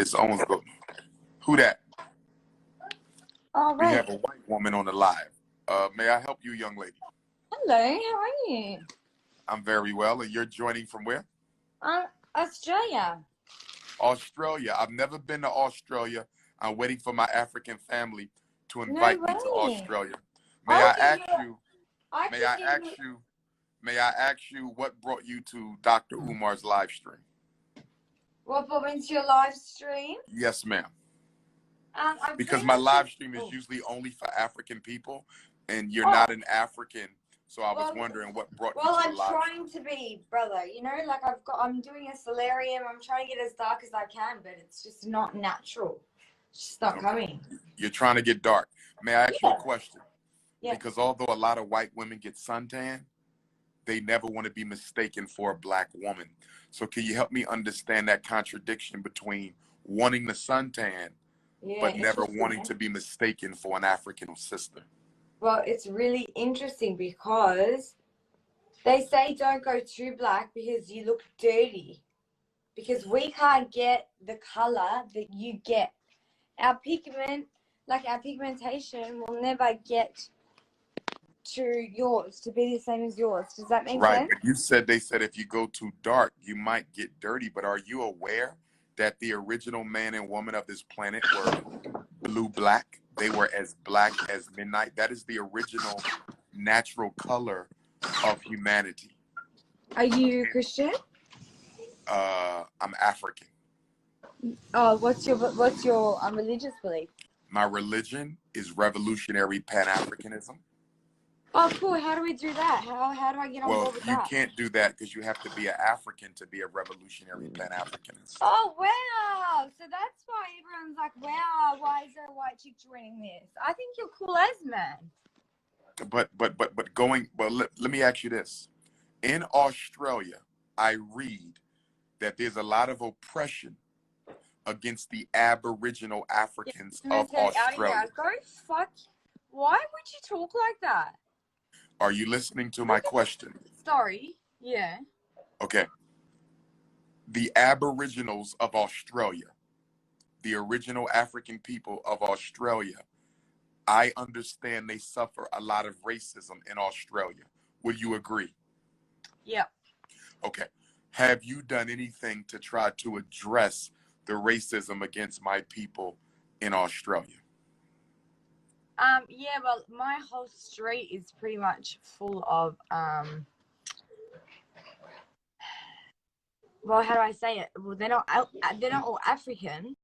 His own. Who that? All We right. have a white woman on the live. May I help you, young lady? Hello, how are you? I'm very well. And you're joining from where? Australia. Australia. I've never been to Australia. I'm waiting for my African family to No invite me to way. Australia. May I ask you what brought you to Dr. Umar's live stream? What brought me to your live stream? Yes, ma'am. Because pretty my much live stream is oh. usually only for African people, and you're Oh. not an African, so I was Well, wondering what brought you Well, to the I'm live trying to be, brother. You know, like I'm doing a solarium. I'm trying to get as dark as I can, but it's just not natural. It's just not stream. coming. You're trying to get dark. May I ask you a question? Yeah. Because although a lot of white women get suntan, they never want to be mistaken for a black woman. So can you help me understand that contradiction between wanting the suntan, but never wanting to be mistaken for an African sister? Well, it's really interesting because they say don't go too black because you look dirty. Because we can't get the color that you get. Our pigment, like our pigmentation, will never get to yours to be the same as yours. Does that make Right, sense? but they said if you go too dark, you might get dirty. But are you aware that the original man and woman of this planet were blue-black? They were as black as midnight. That is the original natural color of humanity. Are you Christian? I'm African. Oh, what's your religious belief? My religion is revolutionary Pan-Africanism. Oh, cool. How do we do that? How do I get on board with that? Well, you can't do that because you have to be an African to be a revolutionary Pan-Africanist. Oh, wow. So that's why everyone's like, wow, why is there a white chick joining this? I think you're cool as man. But let me ask you this. In Australia, I read that there's a lot of oppression against the Aboriginal Africans of Australia. Go fuck. Why would you talk like that? Are you listening to my question? Sorry. Yeah. Okay. The Aboriginals of Australia, the original African people of Australia, I understand they suffer a lot of racism in Australia. Would you agree? Yeah. Okay. Have you done anything to try to address the racism against my people in Australia? Yeah, well, my whole street is pretty much full of well, how do I say it? Well, they're not all African.